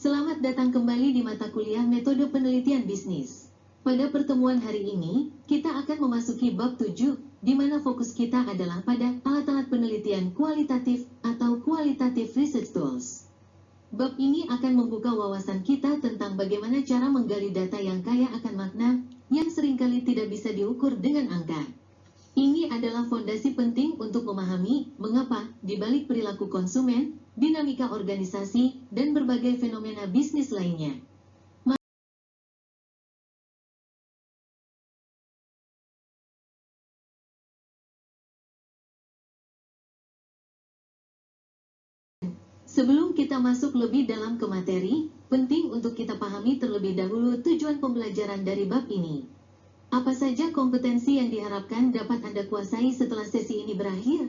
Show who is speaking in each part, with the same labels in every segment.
Speaker 1: Selamat datang kembali di mata kuliah Metode Penelitian Bisnis. Pada pertemuan hari ini, kita akan memasuki bab 7, di mana fokus kita adalah pada alat-alat penelitian kualitatif atau Qualitative Research Tools. Bab ini akan membuka wawasan kita tentang bagaimana cara menggali data yang kaya akan makna, yang seringkali tidak bisa diukur dengan angka. Ini adalah fondasi penting untuk memahami mengapa, di balik perilaku konsumen, dinamika organisasi, dan berbagai fenomena bisnis lainnya. Sebelum kita masuk lebih dalam ke materi, penting untuk kita pahami terlebih dahulu tujuan pembelajaran dari bab ini. Apa saja kompetensi yang diharapkan dapat Anda kuasai setelah sesi ini berakhir?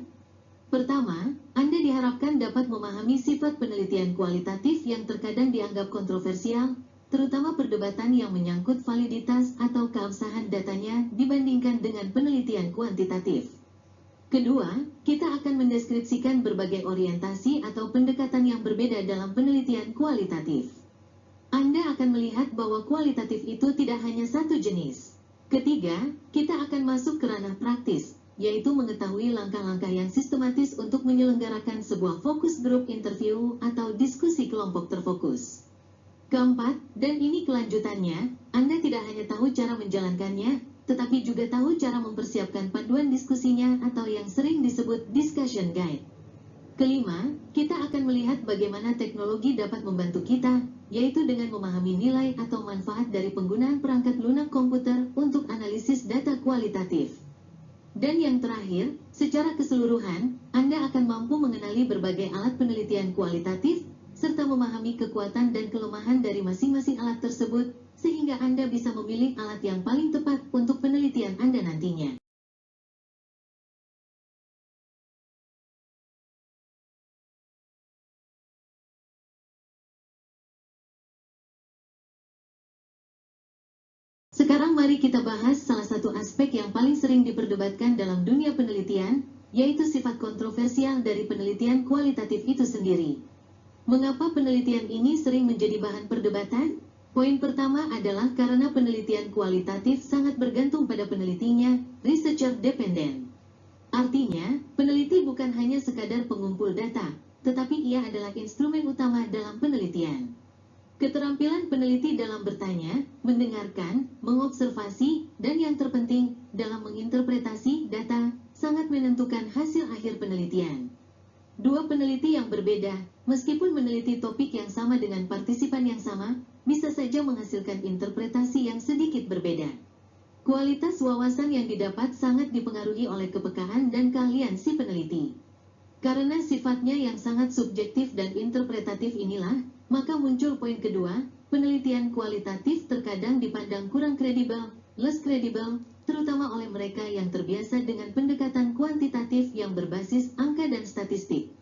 Speaker 1: Pertama, Anda diharapkan dapat memahami sifat penelitian kualitatif yang terkadang dianggap kontroversial, terutama perdebatan yang menyangkut validitas atau keabsahan datanya dibandingkan dengan penelitian kuantitatif. Kedua, kita akan mendeskripsikan berbagai orientasi atau pendekatan yang berbeda dalam penelitian kualitatif. Anda akan melihat bahwa kualitatif itu tidak hanya satu jenis. Ketiga, kita akan masuk ke ranah praktis, yaitu mengetahui langkah-langkah yang sistematis untuk menyelenggarakan sebuah fokus group interview atau diskusi kelompok terfokus. Keempat, dan ini kelanjutannya, Anda tidak hanya tahu cara menjalankannya, tetapi juga tahu cara mempersiapkan panduan diskusinya atau yang sering disebut discussion guide. Kelima, kita akan melihat bagaimana teknologi dapat membantu kita, yaitu dengan memahami nilai atau manfaat dari penggunaan perangkat lunak komputer untuk analisis data kualitatif. Dan yang terakhir, secara keseluruhan, Anda akan mampu mengenali berbagai alat penelitian kualitatif, serta memahami kekuatan dan kelemahan dari masing-masing alat tersebut, sehingga Anda bisa memilih alat yang paling tepat untuk penelitian Anda nantinya. Sekarang mari kita bahas salah satu aspek yang paling sering diperdebatkan dalam dunia penelitian, yaitu sifat kontroversial dari penelitian kualitatif itu sendiri. Mengapa penelitian ini sering menjadi bahan perdebatan? Poin pertama adalah karena penelitian kualitatif sangat bergantung pada penelitinya, researcher dependent. Artinya, peneliti bukan hanya sekadar pengumpul data, tetapi ia adalah instrumen utama dalam penelitian. Keterampilan peneliti dalam bertanya, mendengarkan, mengobservasi, dan yang terpenting, dalam menginterpretasi data, sangat menentukan hasil akhir penelitian. Dua peneliti yang berbeda, meskipun meneliti topik yang sama dengan partisipan yang sama, bisa saja menghasilkan interpretasi yang sedikit berbeda. Kualitas wawasan yang didapat sangat dipengaruhi oleh kepekaan dan keahlian si peneliti. Karena sifatnya yang sangat subjektif dan interpretatif inilah, maka muncul poin kedua, penelitian kualitatif terkadang dipandang kurang kredibel, less kredibel, terutama oleh mereka yang terbiasa dengan pendekatan kuantitatif yang berbasis angka dan statistik.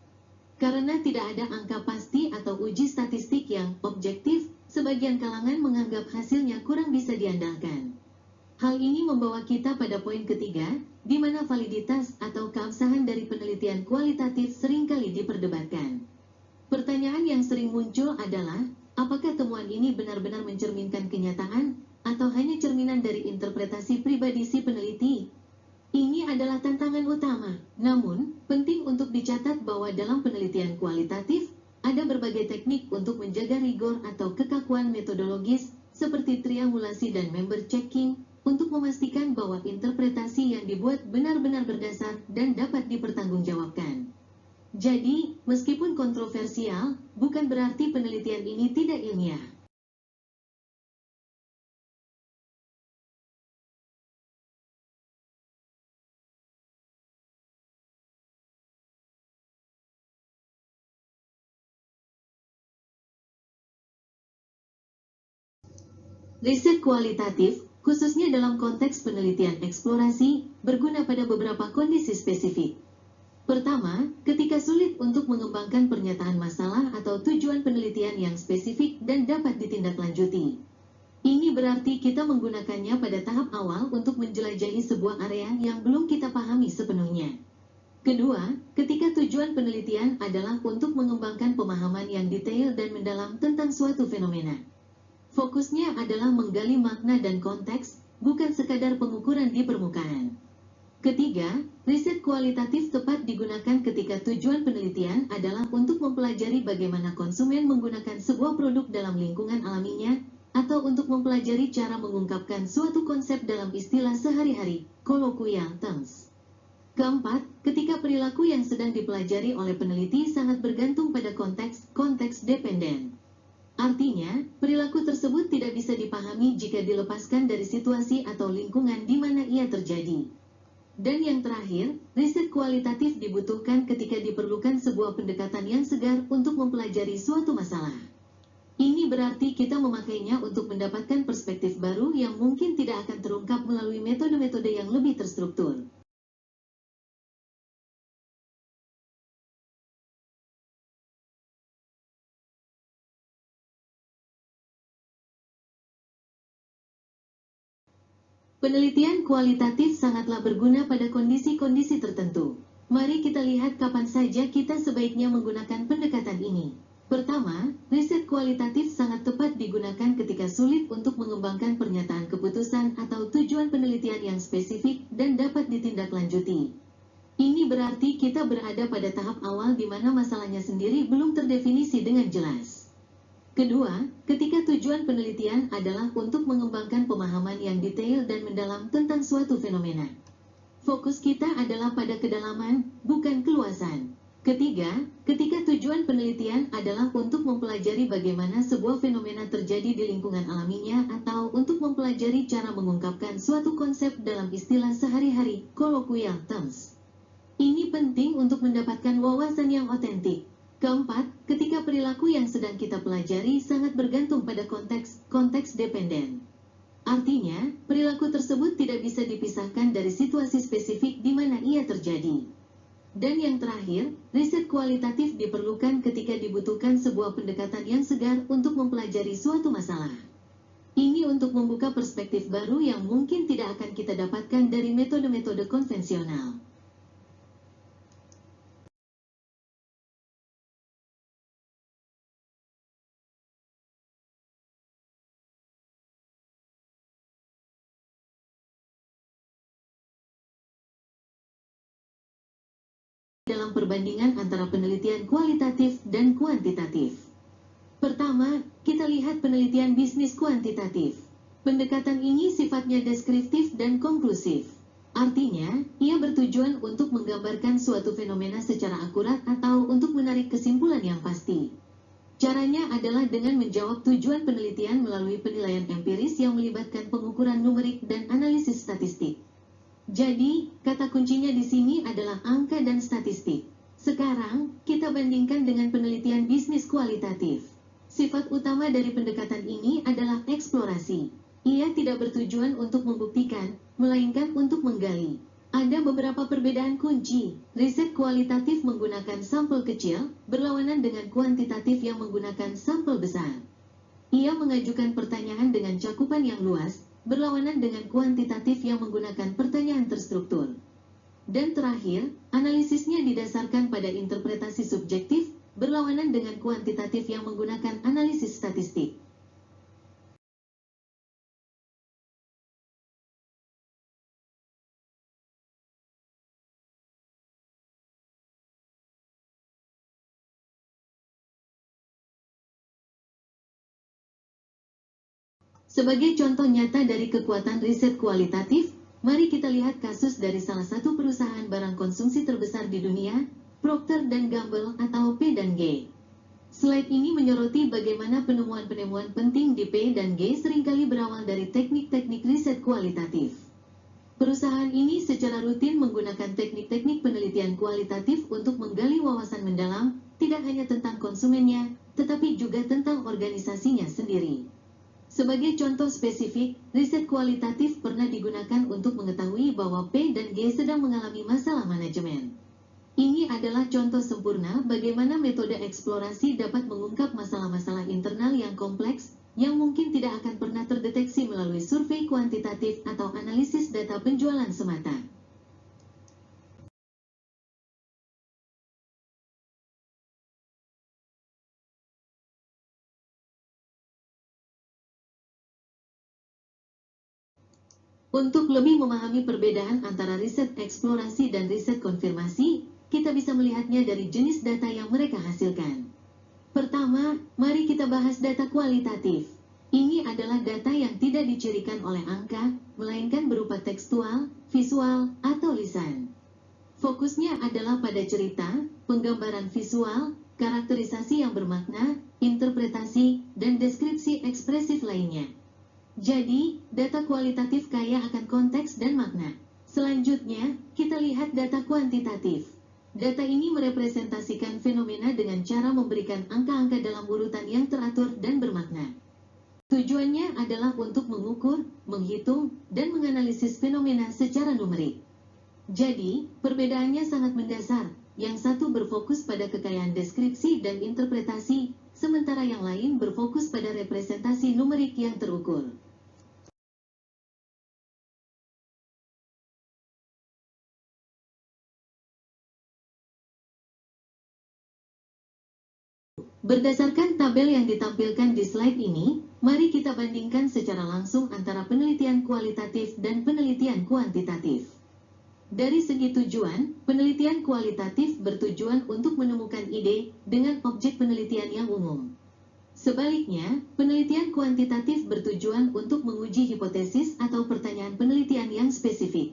Speaker 1: Karena tidak ada angka pasti atau uji statistik yang objektif, sebagian kalangan menganggap hasilnya kurang bisa diandalkan. Hal ini membawa kita pada poin ketiga, di mana validitas atau keabsahan dari penelitian kualitatif seringkali diperdebatkan. Pertanyaan yang sering muncul adalah, apakah temuan ini benar-benar mencerminkan kenyataan, atau hanya cerminan dari interpretasi pribadi si peneliti? Ini adalah tantangan utama, namun, penting untuk dicatat bahwa dalam penelitian kualitatif, ada berbagai teknik untuk menjaga rigor atau kekakuan metodologis, seperti triangulasi dan member checking, untuk memastikan bahwa interpretasi yang dibuat benar-benar berdasar dan dapat dipertanggungjawabkan. Jadi, meskipun kontroversial, bukan berarti penelitian ini tidak ilmiah. Riset kualitatif, khususnya dalam konteks penelitian eksplorasi, berguna pada beberapa kondisi spesifik. Pertama, ketika sulit untuk mengembangkan pernyataan masalah atau tujuan penelitian yang spesifik dan dapat ditindaklanjuti. Ini berarti kita menggunakannya pada tahap awal untuk menjelajahi sebuah area yang belum kita pahami sepenuhnya. Kedua, ketika tujuan penelitian adalah untuk mengembangkan pemahaman yang detail dan mendalam tentang suatu fenomena. Fokusnya adalah menggali makna dan konteks, bukan sekadar pengukuran di permukaan. Ketiga, riset kualitatif tepat digunakan ketika tujuan penelitian adalah untuk mempelajari bagaimana konsumen menggunakan sebuah produk dalam lingkungan alaminya, atau untuk mempelajari cara mengungkapkan suatu konsep dalam istilah sehari-hari, colloquial terms. Keempat, ketika perilaku yang sedang dipelajari oleh peneliti sangat bergantung pada konteks dependen. Artinya, perilaku tersebut tidak bisa dipahami jika dilepaskan dari situasi atau lingkungan di mana ia terjadi. Dan yang terakhir, riset kualitatif dibutuhkan ketika diperlukan sebuah pendekatan yang segar untuk mempelajari suatu masalah. Ini berarti kita memakainya untuk mendapatkan perspektif baru yang mungkin tidak akan terungkap melalui metode-metode yang lebih terstruktur. Penelitian kualitatif sangatlah berguna pada kondisi-kondisi tertentu. Mari kita lihat kapan saja kita sebaiknya menggunakan pendekatan ini. Pertama, riset kualitatif sangat tepat digunakan ketika sulit untuk mengembangkan pernyataan keputusan atau tujuan penelitian yang spesifik dan dapat ditindaklanjuti. Ini berarti kita berada pada tahap awal di mana masalahnya sendiri belum terdefinisi dengan jelas. Kedua, ketika tujuan penelitian adalah untuk mengembangkan pemahaman yang detail dan mendalam tentang suatu fenomena. Fokus kita adalah pada kedalaman, bukan keluasan. Ketiga, ketika tujuan penelitian adalah untuk mempelajari bagaimana sebuah fenomena terjadi di lingkungan alaminya atau untuk mempelajari cara mengungkapkan suatu konsep dalam istilah sehari-hari, colloquial terms. Ini penting untuk mendapatkan wawasan yang otentik. Keempat, ketika perilaku yang sedang kita pelajari sangat bergantung pada konteks dependen. Artinya, perilaku tersebut tidak bisa dipisahkan dari situasi spesifik di mana ia terjadi. Dan yang terakhir, riset kualitatif diperlukan ketika dibutuhkan sebuah pendekatan yang segar untuk mempelajari suatu masalah. Ini untuk membuka perspektif baru yang mungkin tidak akan kita dapatkan dari metode-metode konvensional. Dalam perbandingan antara penelitian kualitatif dan kuantitatif. Pertama, kita lihat penelitian bisnis kuantitatif. Pendekatan ini sifatnya deskriptif dan konklusif. Artinya, ia bertujuan untuk menggambarkan suatu fenomena secara akurat atau untuk menarik kesimpulan yang pasti. Caranya adalah dengan menjawab tujuan penelitian melalui penilaian empiris yang melibatkan pengukuran numerik dan analisis statistik. Jadi, kata kuncinya di sini adalah angka dan statistik. Sekarang, kita bandingkan dengan penelitian bisnis kualitatif. Sifat utama dari pendekatan ini adalah eksplorasi. Ia tidak bertujuan untuk membuktikan, melainkan untuk menggali. Ada beberapa perbedaan kunci. Riset kualitatif menggunakan sampel kecil, berlawanan dengan kuantitatif yang menggunakan sampel besar. Ia mengajukan pertanyaan dengan cakupan yang luas, berlawanan dengan kuantitatif yang menggunakan pertanyaan terstruktur. Dan terakhir, analisisnya didasarkan pada interpretasi subjektif, berlawanan dengan kuantitatif yang menggunakan analisis statistik. Sebagai contoh nyata dari kekuatan riset kualitatif, mari kita lihat kasus dari salah satu perusahaan barang konsumsi terbesar di dunia, Procter & Gamble atau P&G. Slide ini menyoroti bagaimana penemuan-penemuan penting di P&G seringkali berawal dari teknik-teknik riset kualitatif. Perusahaan ini secara rutin menggunakan teknik-teknik penelitian kualitatif untuk menggali wawasan mendalam, tidak hanya tentang konsumennya, tetapi juga tentang organisasinya sendiri. Sebagai contoh spesifik, riset kualitatif pernah digunakan untuk mengetahui bahwa P&G sedang mengalami masalah manajemen. Ini adalah contoh sempurna bagaimana metode eksplorasi dapat mengungkap masalah-masalah internal yang kompleks, yang mungkin tidak akan pernah terdeteksi melalui survei kuantitatif atau analisis data penjualan semata. Untuk lebih memahami perbedaan antara riset eksplorasi dan riset konfirmasi, kita bisa melihatnya dari jenis data yang mereka hasilkan. Pertama, mari kita bahas data kualitatif. Ini adalah data yang tidak dicirikan oleh angka, melainkan berupa tekstual, visual, atau lisan. Fokusnya adalah pada cerita, penggambaran visual, karakterisasi yang bermakna, interpretasi, dan deskripsi ekspresif lainnya. Jadi, data kualitatif kaya akan konteks dan makna. Selanjutnya, kita lihat data kuantitatif. Data ini merepresentasikan fenomena dengan cara memberikan angka-angka dalam urutan yang teratur dan bermakna. Tujuannya adalah untuk mengukur, menghitung, dan menganalisis fenomena secara numerik. Jadi, perbedaannya sangat mendasar. Yang satu berfokus pada kekayaan deskripsi dan interpretasi, sementara yang lain berfokus pada representasi numerik yang terukur. Berdasarkan tabel yang ditampilkan di slide ini, mari kita bandingkan secara langsung antara penelitian kualitatif dan penelitian kuantitatif. Dari segi tujuan, penelitian kualitatif bertujuan untuk menemukan ide dengan objek penelitian yang umum. Sebaliknya, penelitian kuantitatif bertujuan untuk menguji hipotesis atau pertanyaan penelitian yang spesifik.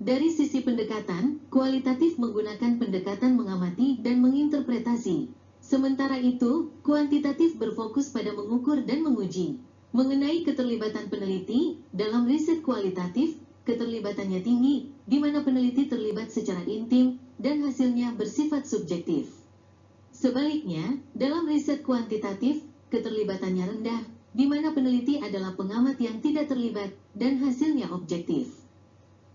Speaker 1: Dari sisi pendekatan, kualitatif menggunakan pendekatan mengamati dan menginterpretasi. Sementara itu, kuantitatif berfokus pada mengukur dan menguji. Mengenai keterlibatan peneliti, dalam riset kualitatif, keterlibatannya tinggi, di mana peneliti terlibat secara intim, dan hasilnya bersifat subjektif. Sebaliknya, dalam riset kuantitatif, keterlibatannya rendah, di mana peneliti adalah pengamat yang tidak terlibat, dan hasilnya objektif.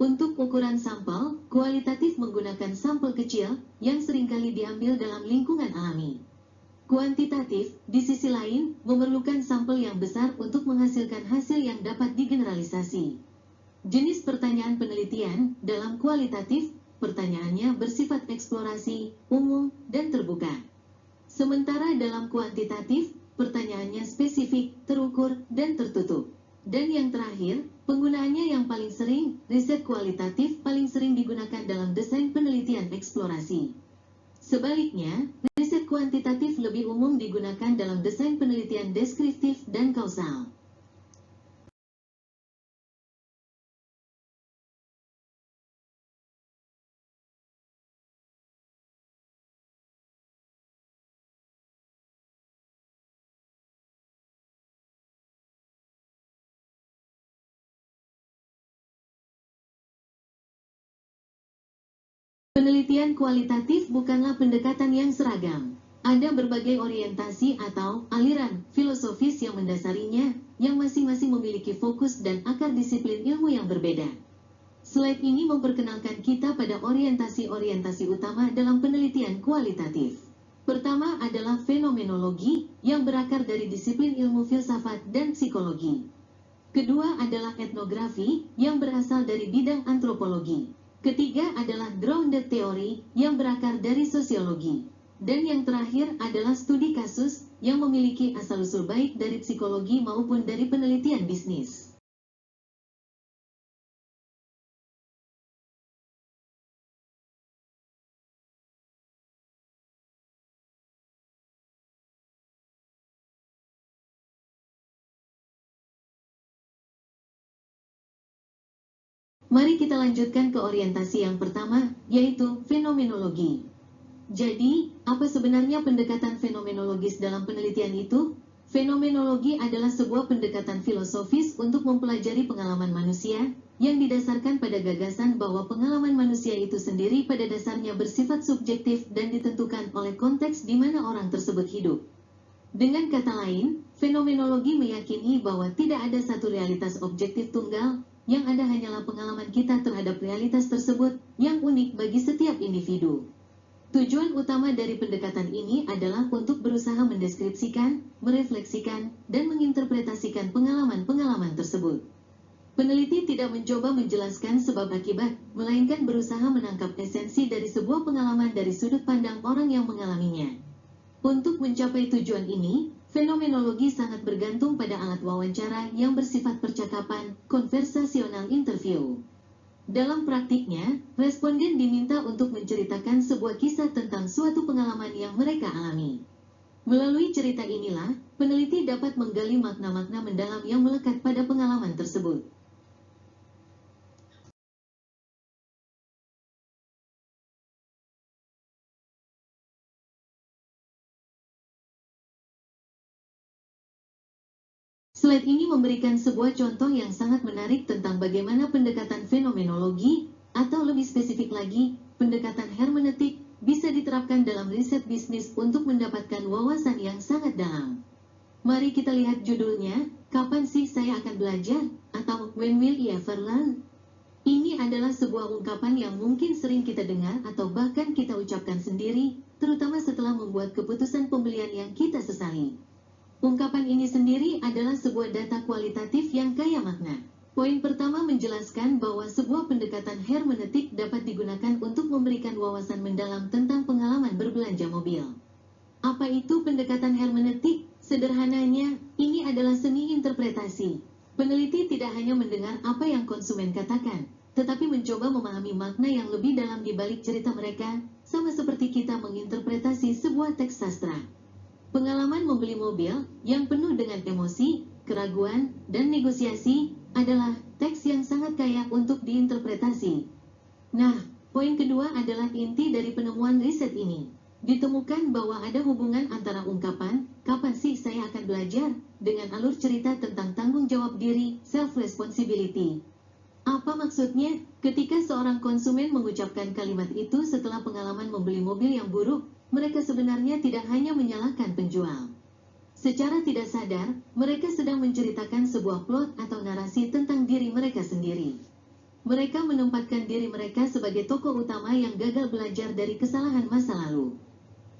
Speaker 1: Untuk ukuran sampel, kualitatif menggunakan sampel kecil yang seringkali diambil dalam lingkungan alami. Kuantitatif, di sisi lain, memerlukan sampel yang besar untuk menghasilkan hasil yang dapat digeneralisasi. Jenis pertanyaan penelitian dalam kualitatif, pertanyaannya bersifat eksplorasi, umum, dan terbuka. Sementara dalam kuantitatif, pertanyaannya spesifik, terukur, dan tertutup. Dan yang terakhir, penggunaannya yang paling sering, riset kualitatif paling sering digunakan dalam desain penelitian eksplorasi. Sebaliknya, riset kuantitatif lebih umum digunakan dalam desain penelitian deskriptif dan kausal. Penelitian kualitatif bukanlah pendekatan yang seragam. Ada berbagai orientasi atau aliran filosofis yang mendasarinya, yang masing-masing memiliki fokus dan akar disiplin ilmu yang berbeda. Slide ini memperkenalkan kita pada orientasi-orientasi utama dalam penelitian kualitatif. Pertama adalah fenomenologi, yang berakar dari disiplin ilmu filsafat dan psikologi. Kedua adalah etnografi, yang berasal dari bidang antropologi. Ketiga adalah grounded theory, yang berakar dari sosiologi. Dan yang terakhir adalah studi kasus, yang memiliki asal-usul baik dari psikologi maupun dari penelitian bisnis. Mari kita lanjutkan ke orientasi yang pertama, yaitu fenomenologi. Jadi, apa sebenarnya pendekatan fenomenologis dalam penelitian itu? Fenomenologi adalah sebuah pendekatan filosofis untuk mempelajari pengalaman manusia, yang didasarkan pada gagasan bahwa pengalaman manusia itu sendiri pada dasarnya bersifat subjektif dan ditentukan oleh konteks di mana orang tersebut hidup. Dengan kata lain, fenomenologi meyakini bahwa tidak ada satu realitas objektif tunggal, yang ada hanyalah pengalaman kita terhadap realitas tersebut, yang unik bagi setiap individu. Tujuan utama dari pendekatan ini adalah untuk berusaha mendeskripsikan, merefleksikan, dan menginterpretasikan pengalaman-pengalaman tersebut. Peneliti tidak mencoba menjelaskan sebab akibat, melainkan berusaha menangkap esensi dari sebuah pengalaman dari sudut pandang orang yang mengalaminya. Untuk mencapai tujuan ini, Fenomenologi sangat bergantung pada alat wawancara yang bersifat percakapan, konversasional interview. Dalam praktiknya, responden diminta untuk menceritakan sebuah kisah tentang suatu pengalaman yang mereka alami. Melalui cerita inilah, peneliti dapat menggali makna-makna mendalam yang melekat pada pengalaman tersebut. Slide ini memberikan sebuah contoh yang sangat menarik tentang bagaimana pendekatan fenomenologi, atau lebih spesifik lagi, pendekatan hermeneutik, bisa diterapkan dalam riset bisnis untuk mendapatkan wawasan yang sangat dalam. Mari kita lihat judulnya, Kapan sih saya akan belajar? Atau When will I ever learn? Ini adalah sebuah ungkapan yang mungkin sering kita dengar atau bahkan kita ucapkan sendiri, terutama setelah membuat keputusan pembelian yang kita sesali. Ungkapan ini sendiri adalah sebuah data kualitatif yang kaya makna. Poin pertama menjelaskan bahwa sebuah pendekatan hermeneutik dapat digunakan untuk memberikan wawasan mendalam tentang pengalaman berbelanja mobil. Apa itu pendekatan hermeneutik? Sederhananya, ini adalah seni interpretasi. Peneliti tidak hanya mendengar apa yang konsumen katakan, tetapi mencoba memahami makna yang lebih dalam di balik cerita mereka, sama seperti kita menginterpretasi sebuah teks sastra. Pengalaman membeli mobil yang penuh dengan emosi, keraguan, dan negosiasi adalah teks yang sangat kaya untuk diinterpretasi. Nah, poin kedua adalah inti dari penemuan riset ini. Ditemukan bahwa ada hubungan antara ungkapan, kapan sih saya akan belajar, dengan alur cerita tentang tanggung jawab diri, self-responsibility. Apa maksudnya? Ketika seorang konsumen mengucapkan kalimat itu setelah pengalaman membeli mobil yang buruk, mereka sebenarnya tidak hanya menyalahkan penjual. Secara tidak sadar, mereka sedang menceritakan sebuah plot atau narasi tentang diri mereka sendiri. Mereka menempatkan diri mereka sebagai tokoh utama yang gagal belajar dari kesalahan masa lalu.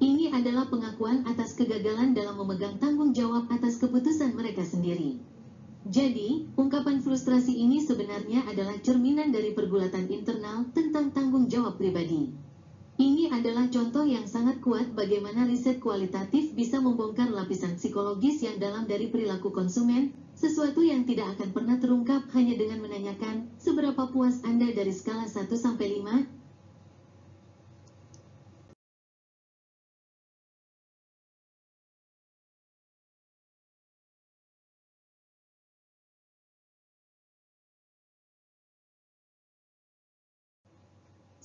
Speaker 1: Ini adalah pengakuan atas kegagalan dalam memegang tanggung jawab atas keputusan mereka sendiri. Jadi, ungkapan frustrasi ini sebenarnya adalah cerminan dari pergulatan internal tentang tanggung jawab pribadi. Ini adalah contoh yang sangat kuat bagaimana riset kualitatif bisa membongkar lapisan psikologis yang dalam dari perilaku konsumen, sesuatu yang tidak akan pernah terungkap hanya dengan menanyakan, seberapa puas Anda dari skala 1-5?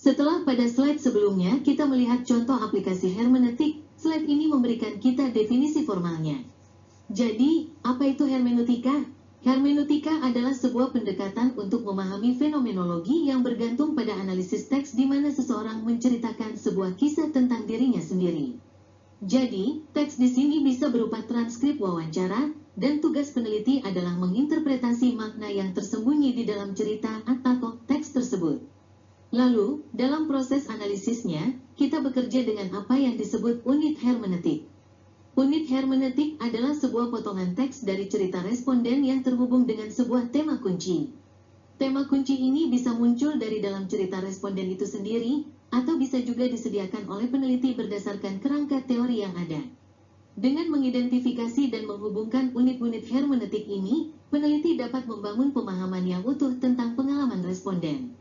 Speaker 1: Setelah pada slide sebelumnya kita melihat contoh aplikasi hermeneutik, slide ini memberikan kita definisi formalnya. Jadi, apa itu hermeneutika? Hermeneutika adalah sebuah pendekatan untuk memahami fenomenologi yang bergantung pada analisis teks di mana seseorang menceritakan sebuah kisah tentang dirinya sendiri. Jadi, teks di sini bisa berupa transkrip wawancara, dan tugas peneliti adalah menginterpretasi makna yang tersembunyi di dalam cerita atau teks tersebut. Lalu, dalam proses analisisnya, kita bekerja dengan apa yang disebut unit hermeneutik. Unit hermeneutik adalah sebuah potongan teks dari cerita responden yang terhubung dengan sebuah tema kunci. Tema kunci ini bisa muncul dari dalam cerita responden itu sendiri, atau bisa juga disediakan oleh peneliti berdasarkan kerangka teori yang ada. Dengan mengidentifikasi dan menghubungkan unit-unit hermeneutik ini, peneliti dapat membangun pemahaman yang utuh tentang pengalaman responden.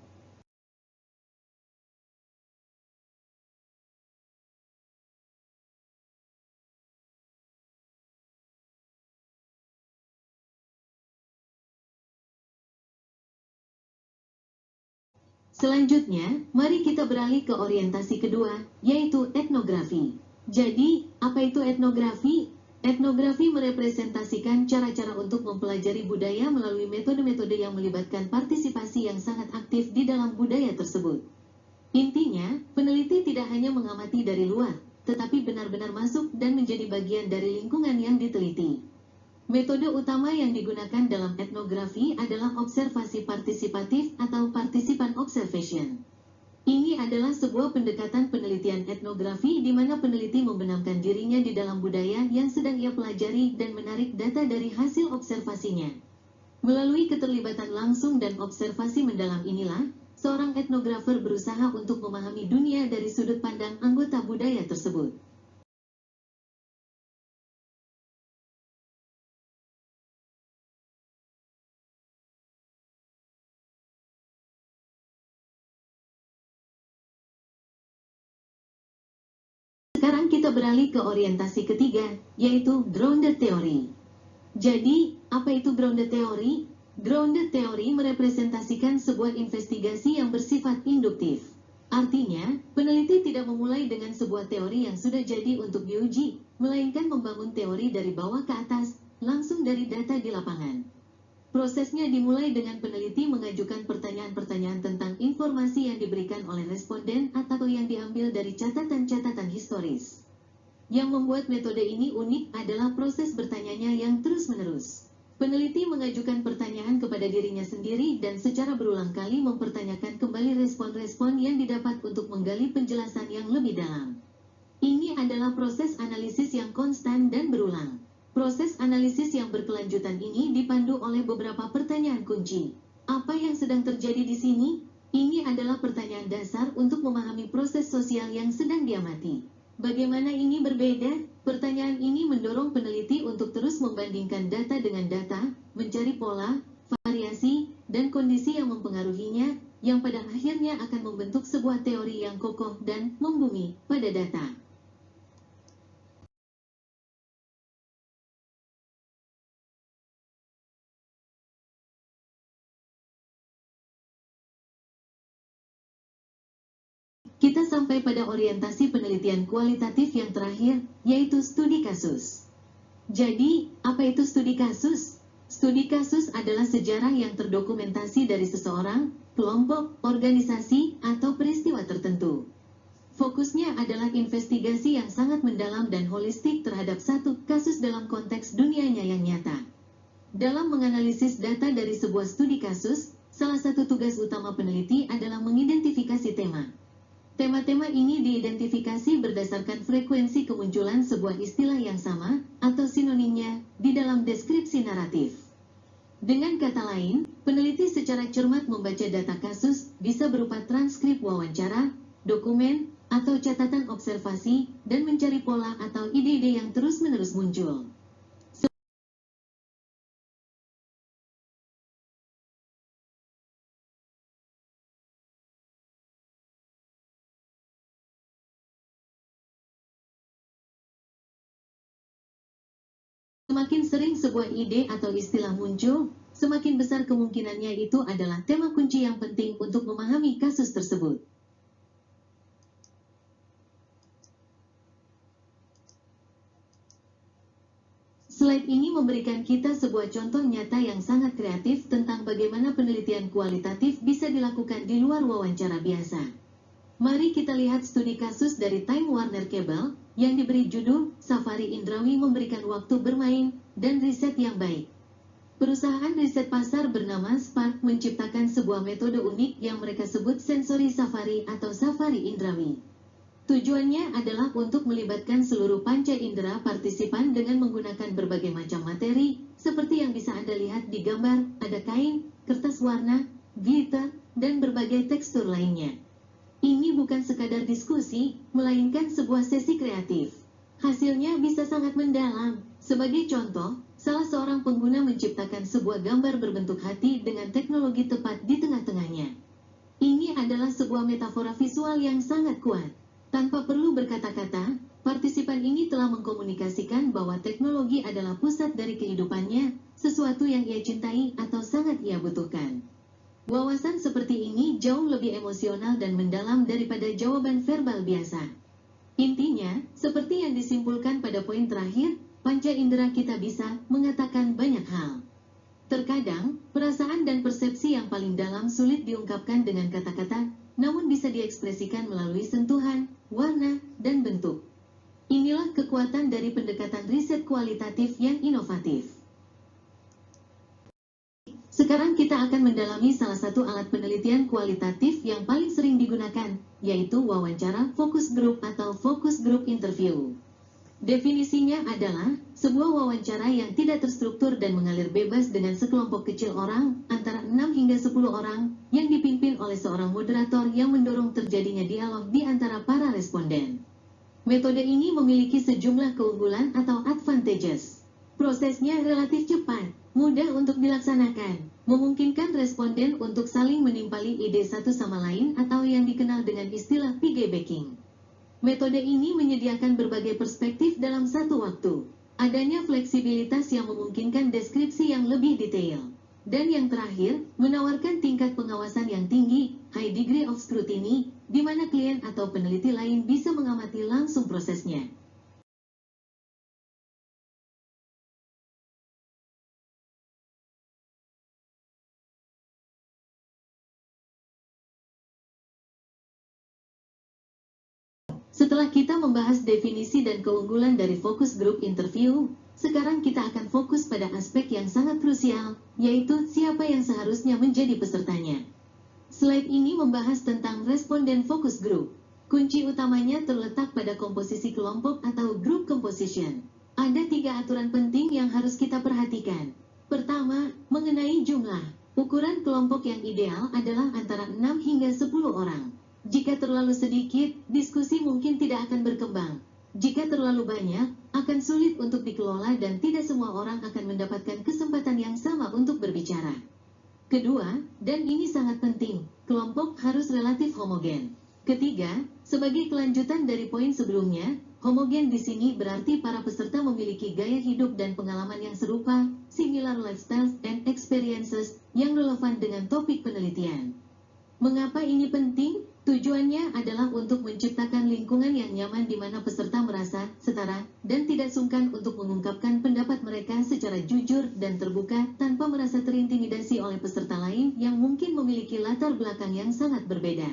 Speaker 1: Selanjutnya, mari kita beralih ke orientasi kedua, yaitu etnografi. Jadi, apa itu etnografi? Etnografi merepresentasikan cara-cara untuk mempelajari budaya melalui metode-metode yang melibatkan partisipasi yang sangat aktif di dalam budaya tersebut. Intinya, peneliti tidak hanya mengamati dari luar, tetapi benar-benar masuk dan menjadi bagian dari lingkungan yang diteliti. Metode utama yang digunakan dalam etnografi adalah observasi partisipatif atau participant observation. Ini adalah sebuah pendekatan penelitian etnografi di mana peneliti membenamkan dirinya di dalam budaya yang sedang ia pelajari dan menarik data dari hasil observasinya. Melalui keterlibatan langsung dan observasi mendalam inilah, seorang etnografer berusaha untuk memahami dunia dari sudut pandang anggota budaya tersebut. Sekarang kita beralih ke orientasi ketiga, yaitu grounded theory. Jadi, apa itu grounded theory? Grounded theory merepresentasikan sebuah investigasi yang bersifat induktif. Artinya, peneliti tidak memulai dengan sebuah teori yang sudah jadi untuk diuji, melainkan membangun teori dari bawah ke atas, langsung dari data di lapangan. Prosesnya dimulai dengan peneliti mengajukan pertanyaan-pertanyaan tentang informasi yang diberikan oleh responden atau yang diambil dari catatan-catatan historis. Yang membuat metode ini unik adalah proses bertanyanya yang terus-menerus. Peneliti mengajukan pertanyaan kepada dirinya sendiri dan secara berulang kali mempertanyakan kembali respon-respon yang didapat untuk menggali penjelasan yang lebih dalam. Ini adalah proses analisis yang konstan dan berulang. Proses analisis yang berkelanjutan ini dipandu oleh beberapa pertanyaan kunci. Apa yang sedang terjadi di sini? Ini adalah pertanyaan dasar untuk memahami proses sosial yang sedang diamati. Bagaimana ini berbeda? Pertanyaan ini mendorong peneliti untuk terus membandingkan data dengan data, mencari pola, variasi, dan kondisi yang mempengaruhinya, yang pada akhirnya akan membentuk sebuah teori yang kokoh dan membumi pada data. Kita sampai pada orientasi penelitian kualitatif yang terakhir, yaitu studi kasus. Jadi, apa itu studi kasus? Studi kasus adalah sejarah yang terdokumentasi dari seseorang, kelompok, organisasi, atau peristiwa tertentu. Fokusnya adalah investigasi yang sangat mendalam dan holistik terhadap satu kasus dalam konteks dunianya yang nyata. Dalam menganalisis data dari sebuah studi kasus, salah satu tugas utama peneliti adalah mengidentifikasi tema. Tema-tema ini diidentifikasi berdasarkan frekuensi kemunculan sebuah istilah yang sama atau sinonimnya di dalam deskripsi naratif. Dengan kata lain, peneliti secara cermat membaca data kasus bisa berupa transkrip wawancara, dokumen, atau catatan observasi dan mencari pola atau ide-ide yang terus-menerus muncul. Semakin sering sebuah ide atau istilah muncul, semakin besar kemungkinannya itu adalah tema kunci yang penting untuk memahami kasus tersebut. Slide ini memberikan kita sebuah contoh nyata yang sangat kreatif tentang bagaimana penelitian kualitatif bisa dilakukan di luar wawancara biasa. Mari kita lihat studi kasus dari Time Warner Cable yang diberi judul Safari Indrawi Memberikan Waktu Bermain dan Riset yang Baik. Perusahaan riset pasar bernama Spark menciptakan sebuah metode unik yang mereka sebut Sensory Safari atau Safari Indrawi. Tujuannya adalah untuk melibatkan seluruh panca indera partisipan dengan menggunakan berbagai macam materi, seperti yang bisa Anda lihat di gambar, ada kain, kertas warna, glitter, dan berbagai tekstur lainnya. Ini bukan sekadar diskusi, melainkan sebuah sesi kreatif. Hasilnya bisa sangat mendalam. Sebagai contoh, salah seorang pengguna menciptakan sebuah gambar berbentuk hati dengan teknologi tepat di tengah-tengahnya. Ini adalah sebuah metafora visual yang sangat kuat. Tanpa perlu berkata-kata, partisipan ini telah mengkomunikasikan bahwa teknologi adalah pusat dari kehidupannya, sesuatu yang ia cintai atau sangat ia butuhkan. Wawasan seperti ini jauh lebih emosional dan mendalam daripada jawaban verbal biasa. Intinya, seperti yang disimpulkan pada poin terakhir, panca indera kita bisa mengatakan banyak hal. Terkadang, perasaan dan persepsi yang paling dalam sulit diungkapkan dengan kata-kata, namun bisa diekspresikan melalui sentuhan, warna, dan bentuk. Inilah kekuatan dari pendekatan riset kualitatif yang inovatif. Sekarang kita akan mendalami salah satu alat penelitian kualitatif yang paling sering digunakan, yaitu wawancara focus group atau focus group interview. Definisinya adalah sebuah wawancara yang tidak terstruktur dan mengalir bebas dengan sekelompok kecil orang, antara 6 hingga 10 orang, yang dipimpin oleh seorang moderator yang mendorong terjadinya dialog di antara para responden. Metode ini memiliki sejumlah keunggulan atau advantages. Prosesnya relatif cepat, mudah untuk dilaksanakan, memungkinkan responden untuk saling menimpali ide satu sama lain atau yang dikenal dengan istilah piggybacking. Metode ini menyediakan berbagai perspektif dalam satu waktu. Adanya fleksibilitas yang memungkinkan deskripsi yang lebih detail. Dan yang terakhir, menawarkan tingkat pengawasan yang tinggi, high degree of scrutiny, di mana klien atau peneliti lain bisa mengamati langsung prosesnya. Setelah kita membahas definisi dan keunggulan dari focus group interview, sekarang kita akan fokus pada aspek yang sangat krusial, yaitu siapa yang seharusnya menjadi pesertanya. Slide ini membahas tentang responden focus group. Kunci utamanya terletak pada komposisi kelompok atau group composition. Ada 3 aturan penting yang harus kita perhatikan. Pertama, mengenai jumlah. Ukuran kelompok yang ideal adalah antara 6 hingga 10 orang. Jika terlalu sedikit, diskusi mungkin tidak akan berkembang. Jika terlalu banyak, akan sulit untuk dikelola dan tidak semua orang akan mendapatkan kesempatan yang sama untuk berbicara. Kedua, dan ini sangat penting, kelompok harus relatif homogen. Ketiga, sebagai kelanjutan dari poin sebelumnya, homogen di sini berarti para peserta memiliki gaya hidup dan pengalaman yang serupa, similar lifestyles and experiences, yang relevan dengan topik penelitian. Mengapa ini penting? Tujuannya adalah untuk menciptakan lingkungan yang nyaman di mana peserta merasa setara dan tidak sungkan untuk mengungkapkan pendapat mereka secara jujur dan terbuka tanpa merasa terintimidasi oleh peserta lain yang mungkin memiliki latar belakang yang sangat berbeda.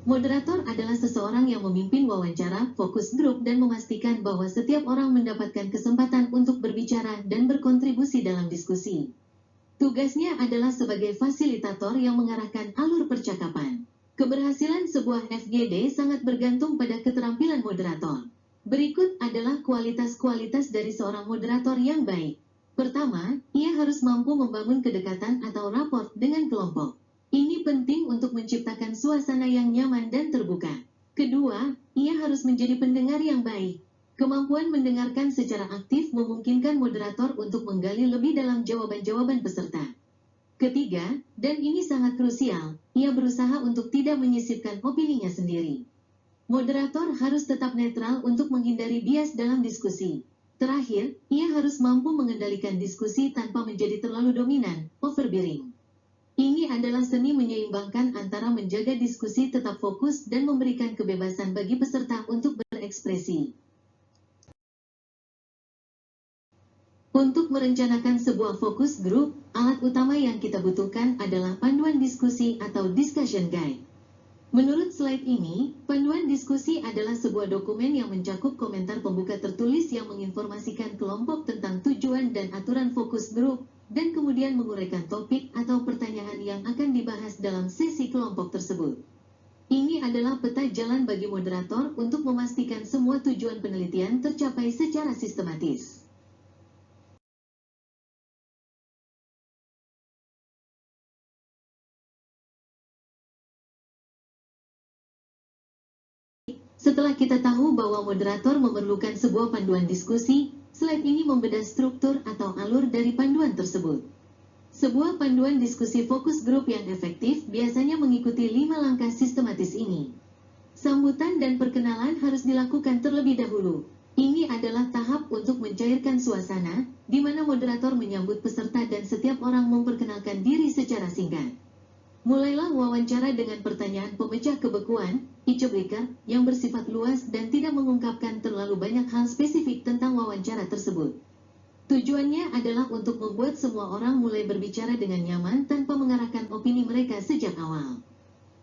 Speaker 1: Moderator adalah seseorang yang memimpin wawancara, fokus grup, dan memastikan bahwa setiap orang mendapatkan kesempatan untuk berbicara dan berkontribusi dalam diskusi. Tugasnya adalah sebagai fasilitator yang mengarahkan alur percakapan. Keberhasilan sebuah FGD sangat bergantung pada keterampilan moderator. Berikut adalah kualitas-kualitas dari seorang moderator yang baik. Pertama, ia harus mampu membangun kedekatan atau raport dengan kelompok. Ini penting untuk menciptakan suasana yang nyaman dan terbuka. Kedua, ia harus menjadi pendengar yang baik. Kemampuan mendengarkan secara aktif memungkinkan moderator untuk menggali lebih dalam jawaban-jawaban peserta. Ketiga, dan ini sangat krusial, ia berusaha untuk tidak menyisipkan opininya sendiri. Moderator harus tetap netral untuk menghindari bias dalam diskusi. Terakhir, ia harus mampu mengendalikan diskusi tanpa menjadi terlalu dominan, overbearing. Ini adalah seni menyeimbangkan antara menjaga diskusi tetap fokus dan memberikan kebebasan bagi peserta untuk berekspresi. Untuk merencanakan sebuah fokus group, alat utama yang kita butuhkan adalah panduan diskusi atau discussion guide. Menurut slide ini, panduan diskusi adalah sebuah dokumen yang mencakup komentar pembuka tertulis yang menginformasikan kelompok tentang tujuan dan aturan fokus group, dan kemudian menguraikan topik atau pertanyaan yang akan dibahas dalam sesi kelompok tersebut. Ini adalah peta jalan bagi moderator untuk memastikan semua tujuan penelitian tercapai secara sistematis. Setelah kita tahu bahwa moderator memerlukan sebuah panduan diskusi, slide ini membedah struktur atau alur dari panduan tersebut. Sebuah panduan diskusi fokus grup yang efektif biasanya mengikuti 5 langkah sistematis ini. Sambutan dan perkenalan harus dilakukan terlebih dahulu. Ini adalah tahap untuk mencairkan suasana, di mana moderator menyambut peserta dan setiap orang memperkenalkan diri secara singkat. Mulailah wawancara dengan pertanyaan pemecah kebekuan, icebreaker, yang bersifat luas dan tidak mengungkapkan terlalu banyak hal spesifik tentang wawancara tersebut. Tujuannya adalah untuk membuat semua orang mulai berbicara dengan nyaman tanpa mengarahkan opini mereka sejak awal.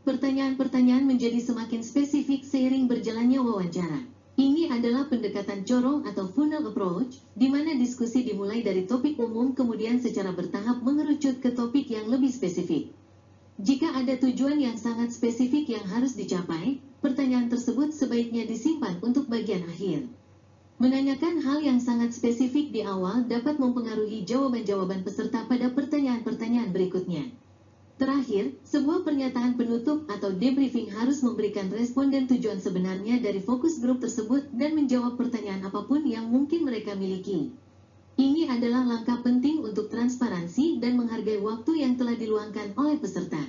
Speaker 1: Pertanyaan-pertanyaan menjadi semakin spesifik seiring berjalannya wawancara. Ini adalah pendekatan corong atau funnel approach, di mana diskusi dimulai dari topik umum kemudian secara bertahap mengerucut ke topik yang lebih spesifik. Jika ada tujuan yang sangat spesifik yang harus dicapai, pertanyaan tersebut sebaiknya disimpan untuk bagian akhir. Menanyakan hal yang sangat spesifik di awal dapat mempengaruhi jawaban-jawaban peserta pada pertanyaan-pertanyaan berikutnya. Terakhir, sebuah pernyataan penutup atau debriefing harus memberikan responden tujuan sebenarnya dari fokus grup tersebut dan menjawab pertanyaan apapun yang mungkin mereka miliki. Ini adalah langkah penting untuk transparansi dan menghargai waktu yang telah diluangkan oleh peserta.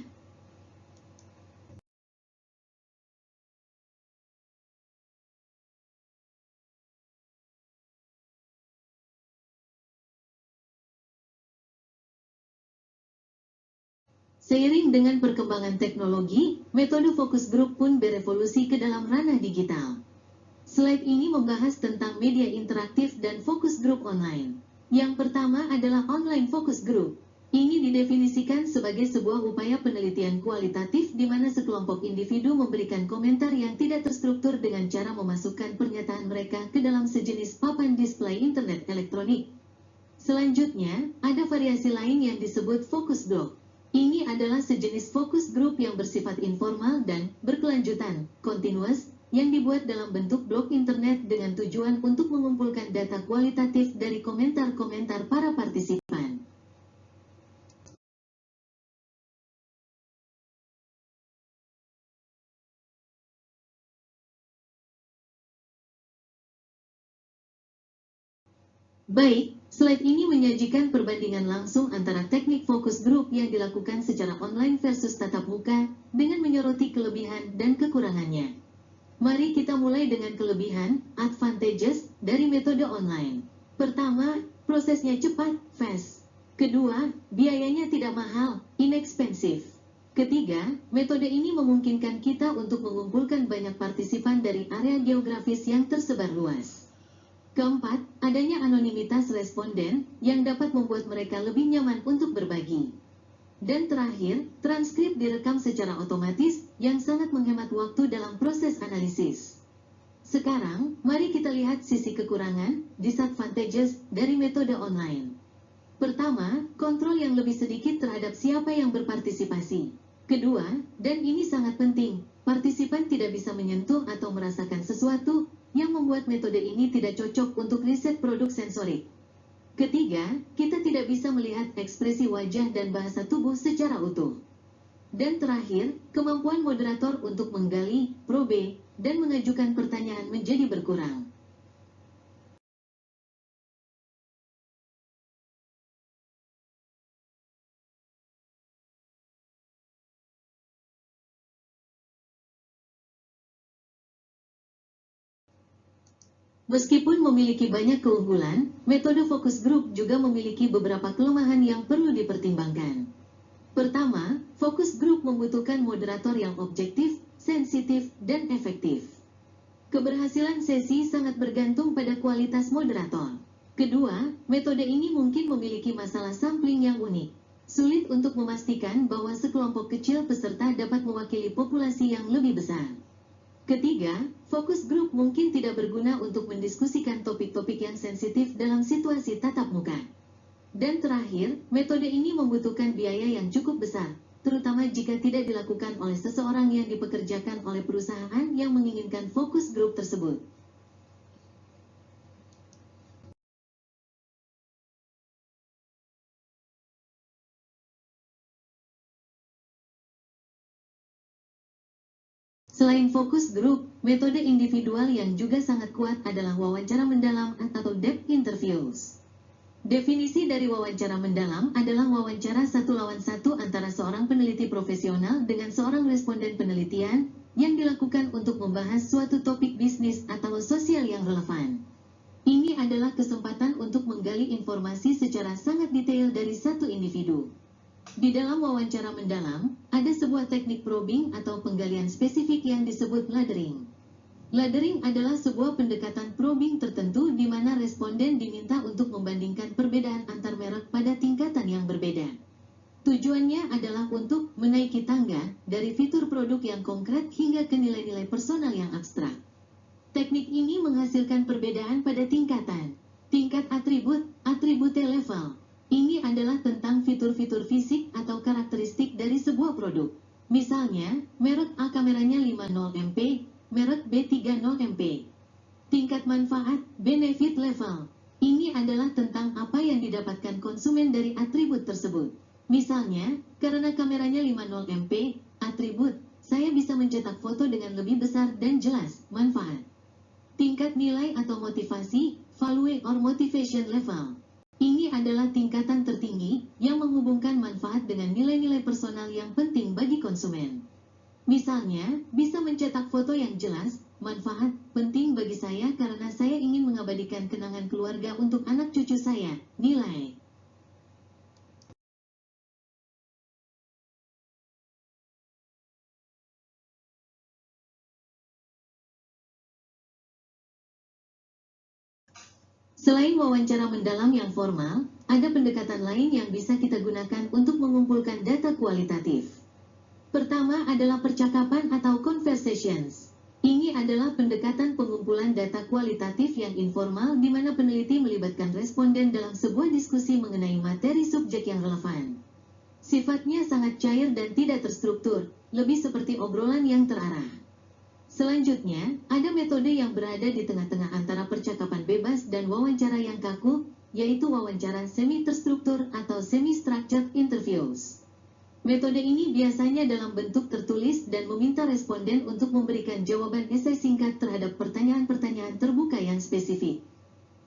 Speaker 1: Seiring dengan perkembangan teknologi, metode fokus grup pun berevolusi ke dalam ranah digital. Slide ini membahas tentang media interaktif dan fokus grup online. Yang pertama adalah online fokus group. Ini didefinisikan sebagai sebuah upaya penelitian kualitatif di mana sekelompok individu memberikan komentar yang tidak terstruktur dengan cara memasukkan pernyataan mereka ke dalam sejenis papan display internet elektronik. Selanjutnya, ada variasi lain yang disebut fokus blog. Ini adalah sejenis fokus grup yang bersifat informal dan berkelanjutan, continuous, yang dibuat dalam bentuk blog internet dengan tujuan untuk mengumpulkan data kualitatif dari komentar-komentar para partisipan. Baik, slide ini menyajikan perbandingan langsung antara teknik fokus grup yang dilakukan secara online versus tatap muka, dengan menyoroti kelebihan dan kekurangannya. Mari kita mulai dengan kelebihan, advantages, dari metode online. Pertama, prosesnya cepat, fast. Kedua, biayanya tidak mahal, inexpensive. Ketiga, metode ini memungkinkan kita untuk mengumpulkan banyak partisipan dari area geografis yang tersebar luas. Keempat, adanya anonimitas responden yang dapat membuat mereka lebih nyaman untuk berbagi. Dan terakhir, transkrip direkam secara otomatis yang sangat menghemat waktu dalam proses analisis. Sekarang, mari kita lihat sisi kekurangan, disadvantages, dari metode online. Pertama, kontrol yang lebih sedikit terhadap siapa yang berpartisipasi. Kedua, dan ini sangat penting, partisipan tidak bisa menyentuh atau merasakan sesuatu, yang membuat metode ini tidak cocok untuk riset produk sensorik. Ketiga, kita tidak bisa melihat ekspresi wajah dan bahasa tubuh secara utuh. Dan terakhir, kemampuan moderator untuk menggali, probe, dan mengajukan pertanyaan menjadi berkurang. Meskipun memiliki banyak keunggulan, metode fokus grup juga memiliki beberapa kelemahan yang perlu dipertimbangkan. Pertama, fokus grup membutuhkan moderator yang objektif, sensitif, dan efektif. Keberhasilan sesi sangat bergantung pada kualitas moderator. Kedua, metode ini mungkin memiliki masalah sampling yang unik. Sulit untuk memastikan bahwa sekelompok kecil peserta dapat mewakili populasi yang lebih besar. Ketiga, fokus grup mungkin tidak berguna untuk mendiskusikan topik-topik yang sensitif dalam situasi tatap muka. Dan terakhir, metode ini membutuhkan biaya yang cukup besar, terutama jika tidak dilakukan oleh seseorang yang dipekerjakan oleh perusahaan yang menginginkan fokus grup tersebut. Selain fokus grup, metode individual yang juga sangat kuat adalah wawancara mendalam atau depth interviews. Definisi dari wawancara mendalam adalah wawancara satu lawan satu antara seorang peneliti profesional dengan seorang responden penelitian yang dilakukan untuk membahas suatu topik bisnis atau sosial yang relevan. Ini adalah kesempatan untuk menggali informasi secara sangat detail dari satu individu. Di dalam wawancara mendalam, ada sebuah teknik probing atau penggalian spesifik yang disebut laddering. Laddering adalah sebuah pendekatan probing tertentu di mana responden diminta untuk membandingkan perbedaan antar merek pada tingkatan yang berbeda. Tujuannya adalah untuk menaiki tangga dari fitur produk yang konkret hingga ke nilai-nilai personal yang abstrak. Teknik ini menghasilkan perbedaan pada tingkatan. Tingkat atribut level. Ini adalah tentang fitur-fitur fisik atau karakteristik dari sebuah produk. Misalnya, merek A kameranya 50MP, merek B 30MP. Tingkat manfaat, benefit level. Ini adalah tentang apa yang didapatkan konsumen dari atribut tersebut. Misalnya, karena kameranya 50MP, atribut, saya bisa mencetak foto dengan lebih besar dan jelas, manfaat. Tingkat nilai atau motivasi, value or motivation level. Ini adalah tingkatan tertinggi yang menghubungkan manfaat dengan nilai-nilai personal yang penting bagi konsumen. Misalnya, bisa mencetak foto yang jelas, manfaat, penting bagi saya karena saya ingin mengabadikan kenangan keluarga untuk anak cucu saya, nilai. Selain wawancara mendalam yang formal, ada pendekatan lain yang bisa kita gunakan untuk mengumpulkan data kualitatif. Pertama adalah percakapan atau conversations. Ini adalah pendekatan pengumpulan data kualitatif yang informal di mana peneliti melibatkan responden dalam sebuah diskusi mengenai materi subjek yang relevan. Sifatnya sangat cair dan tidak terstruktur, lebih seperti obrolan yang terarah. Selanjutnya, ada metode yang berada di tengah-tengah antara percakapan bebas dan wawancara yang kaku, yaitu wawancara semi-terstruktur atau semi-structured interviews. Metode ini biasanya dalam bentuk tertulis dan meminta responden untuk memberikan jawaban esai singkat terhadap pertanyaan-pertanyaan terbuka yang spesifik.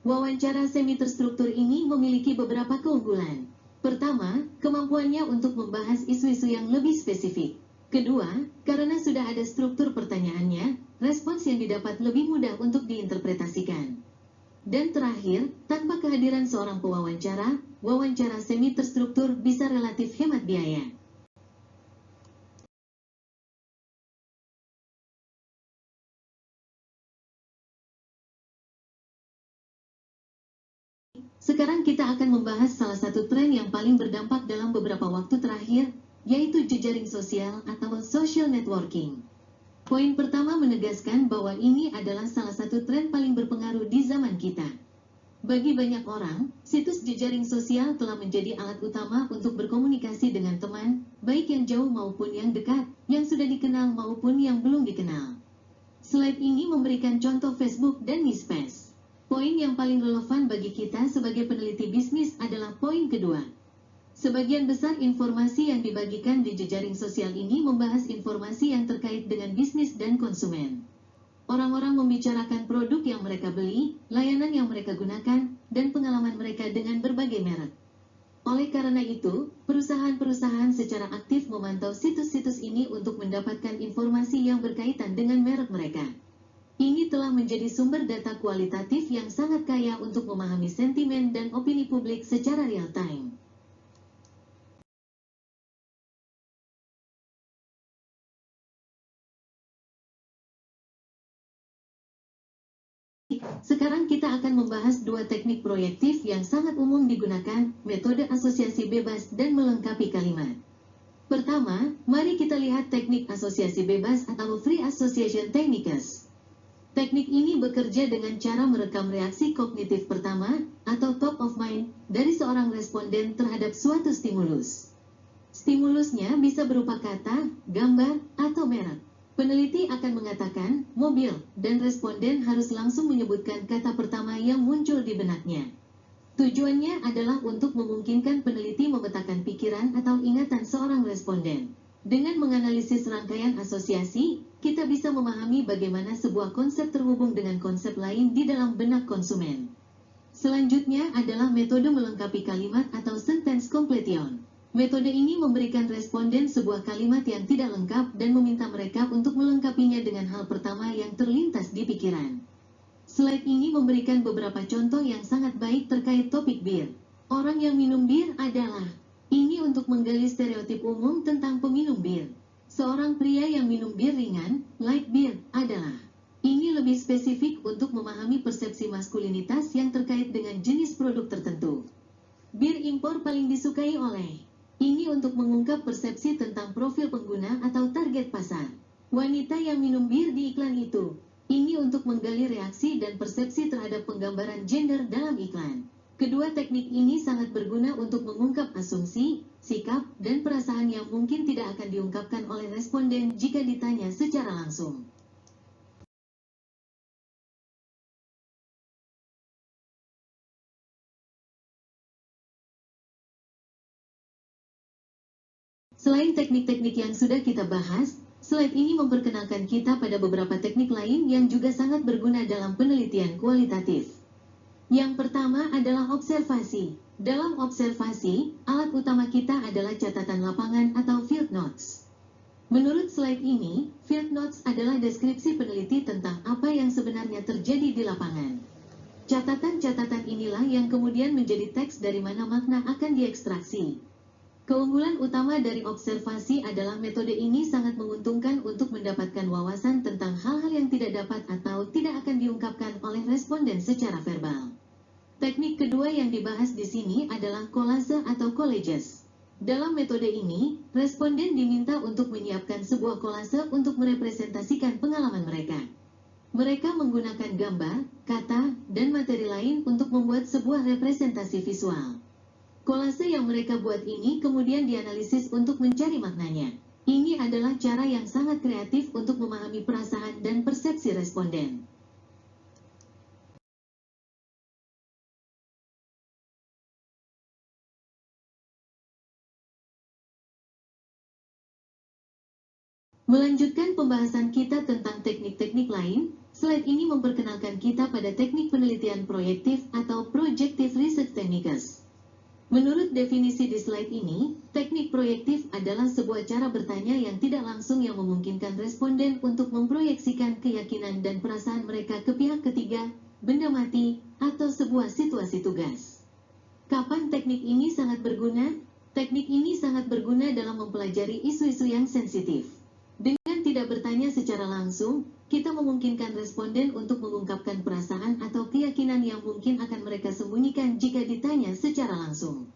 Speaker 1: Wawancara semi-terstruktur ini memiliki beberapa keunggulan. Pertama, kemampuannya untuk membahas isu-isu yang lebih spesifik. Kedua, karena sudah ada struktur pertanyaannya, respons yang didapat lebih mudah untuk diinterpretasikan. Dan terakhir, tanpa kehadiran seorang pewawancara, wawancara semi terstruktur bisa relatif hemat biaya. Sekarang kita akan membahas salah satu tren yang paling berdampak dalam beberapa waktu terakhir, yaitu jejaring sosial atau social networking. Poin pertama menegaskan bahwa ini adalah salah satu tren paling berpengaruh di zaman kita. Bagi banyak orang, situs jejaring sosial telah menjadi alat utama untuk berkomunikasi dengan teman, baik yang jauh maupun yang dekat, yang sudah dikenal maupun yang belum dikenal. Slide ini memberikan contoh Facebook dan MySpace. Poin yang paling relevan bagi kita sebagai peneliti bisnis adalah poin kedua. Sebagian besar informasi yang dibagikan di jejaring sosial ini membahas informasi yang terkait dengan bisnis dan konsumen. Orang-orang membicarakan produk yang mereka beli, layanan yang mereka gunakan, dan pengalaman mereka dengan berbagai merek. Oleh karena itu, perusahaan-perusahaan secara aktif memantau situs-situs ini untuk mendapatkan informasi yang berkaitan dengan merek mereka. Ini telah menjadi sumber data kualitatif yang sangat kaya untuk memahami sentimen dan opini publik secara real-time. Sekarang kita akan membahas dua teknik proyektif yang sangat umum digunakan, metode asosiasi bebas dan melengkapi kalimat. Pertama, mari kita lihat teknik asosiasi bebas atau free association techniques. Teknik ini bekerja dengan cara merekam reaksi kognitif pertama atau top of mind dari seorang responden terhadap suatu stimulus. Stimulusnya bisa berupa kata, gambar, atau merek. Peneliti akan mengatakan mobil, dan responden harus langsung menyebutkan kata pertama yang muncul di benaknya. Tujuannya adalah untuk memungkinkan peneliti memetakan pikiran atau ingatan seorang responden. Dengan menganalisis rangkaian asosiasi, kita bisa memahami bagaimana sebuah konsep terhubung dengan konsep lain di dalam benak konsumen. Selanjutnya adalah metode melengkapi kalimat atau sentence completion. Metode ini memberikan responden sebuah kalimat yang tidak lengkap dan meminta mereka untuk melengkapinya dengan hal pertama yang terlintas di pikiran. Slide ini memberikan beberapa contoh yang sangat baik terkait topik bir. Orang yang minum bir adalah. Ini untuk menggali stereotip umum tentang peminum bir. Seorang pria yang minum bir ringan, light beer, adalah. Ini lebih spesifik untuk memahami persepsi maskulinitas yang terkait dengan jenis produk tertentu. Bir impor paling disukai oleh. Ini untuk mengungkap persepsi tentang profil pengguna atau target pasar. Wanita yang minum bir di iklan itu. Ini untuk menggali reaksi dan persepsi terhadap penggambaran gender dalam iklan. Kedua teknik ini sangat berguna untuk mengungkap asumsi, sikap, dan perasaan yang mungkin tidak akan diungkapkan oleh responden jika ditanya secara langsung. Selain teknik-teknik yang sudah kita bahas, slide ini memperkenalkan kita pada beberapa teknik lain yang juga sangat berguna dalam penelitian kualitatif. Yang pertama adalah observasi. Dalam observasi, alat utama kita adalah catatan lapangan atau field notes. Menurut slide ini, field notes adalah deskripsi peneliti tentang apa yang sebenarnya terjadi di lapangan. Catatan-catatan inilah yang kemudian menjadi teks dari mana makna akan diekstraksi. Keunggulan utama dari observasi adalah metode ini sangat menguntungkan untuk mendapatkan wawasan tentang hal-hal yang tidak dapat atau tidak akan diungkapkan oleh responden secara verbal. Teknik kedua yang dibahas di sini adalah kolase atau collages. Dalam metode ini, responden diminta untuk menyiapkan sebuah kolase untuk merepresentasikan pengalaman mereka. Mereka menggunakan gambar, kata, dan materi lain untuk membuat sebuah representasi visual. Kolase yang mereka buat ini kemudian dianalisis untuk mencari maknanya. Ini adalah cara yang sangat kreatif untuk memahami perasaan dan persepsi responden. Melanjutkan pembahasan kita tentang teknik-teknik lain, slide ini memperkenalkan kita pada teknik penelitian proyektif atau projective research techniques. Menurut definisi di slide ini, teknik proyektif adalah sebuah cara bertanya yang tidak langsung yang memungkinkan responden untuk memproyeksikan keyakinan dan perasaan mereka ke pihak ketiga, benda mati, atau sebuah situasi tugas. Kapan teknik ini sangat berguna? Teknik ini sangat berguna dalam mempelajari isu-isu yang sensitif. Dengan tidak bertanya secara langsung, kita memungkinkan responden untuk mengungkapkan perasaan atau keyakinan yang mungkin akan mereka sembunyikan jika ditanya secara langsung.